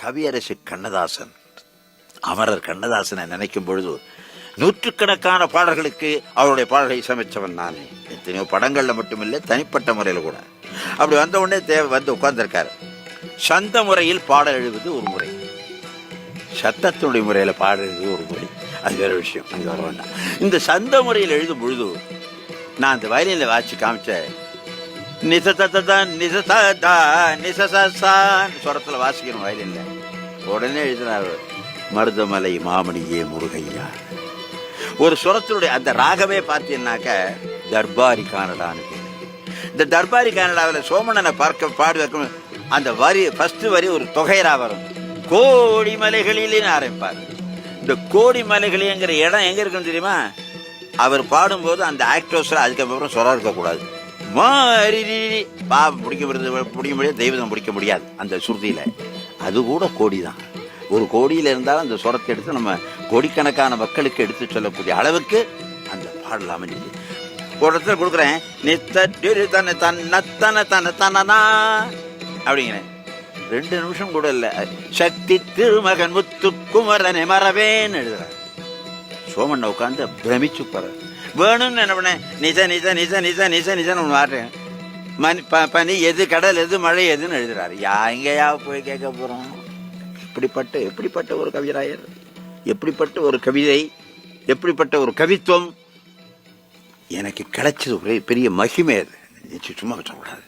கவியரசு கண்ணதாசன், அமரர் கண்ணதாசனை நினைக்கும் பொழுது நூற்றுக்கணக்கான பாடல்களுக்கு அவருடைய பாடல்களை இசையமைச்சவன் நானே. எத்தனையோ படங்கள்ல மட்டுமில்லை, தனிப்பட்ட முறையில் கூட. அப்படி வந்த உடனே வந்து உட்கார்ந்துருக்காரு. சந்த முறையில் பாடல் எழுதுவது ஒரு முறை, சத்தத்தினுடைய முறையில் பாடல் எழுதுவது ஒரு முறை. அது வேற விஷயம், அங்கே வர வேண்டாம். இந்த சந்த முறையில் எழுதும் பொழுது நான் அந்த வயலினில் வாசி காமிச்ச சொரத்தில் வாசிக்கணும் வயலின்ல. உடனே எழுதினார், மருதமலை மாமணியே முருகையா. ஒரு சுரத்தினுடைய அந்த ராகமே பார்த்தீங்கன்னாக்க தர்பாரி கானடான்னு. இந்த தர்பாரி கானடாவில் சோமனனை பார்க்க பாடி வைக்கணும். அந்த வரி ஃபர்ஸ்ட் வரி ஒரு தொகைரா வரும், கோடி மலைகளிலே ஆரம்பிப்பார். இந்த கோடி மலைகளிங்கிற இடம் எங்க இருக்குன்னு தெரியுமா? அவர் பாடும்போது அந்த ஆக்டர்ஸ்ல அதுக்கப்புறம் சொரம் இருக்கக்கூடாது. பிடிக்க முடியாது, தெய்வம் பிடிக்க முடியாது அந்த சுருதியில. அது கூட கோடி தான். ஒரு கோடியில இருந்தாலும் அந்த சொரத்தை எடுத்து நம்ம கோடிக்கணக்கான மக்களுக்கு எடுத்து சொல்லக்கூடிய அளவுக்கு அந்த பாடல் அமைஞ்சது. ஒரு இடத்துல கொடுக்குறேன், அப்படிங்கிறேன். 2 நிமிஷம் கூட இல்லை, சக்தி திருமகன் முத்துக்குமரனை மறவேன்னு எழுதுறாரு. சோமண்ண உட்காந்து பிரமிச்சு போற. வேணும்னு என்ன பண்ணேன், நிஜ நிஜ நிஜ நிஜ நிஜ நிஜன்னு ஒன்று வாடுறேன். பனி எது, கடல் எது, மழை எதுன்னு எழுதுறாரு. எங்கேயா போய் கேட்க போறோம்? எப்படிப்பட்ட ஒரு கவிராயர், எப்படிப்பட்ட ஒரு கவிதை, எப்படிப்பட்ட ஒரு கவித்துவம் எனக்கு கிடைச்சது. ஒரே பெரிய மகிமை. அது சும்மா சொல்லக்கூடாது.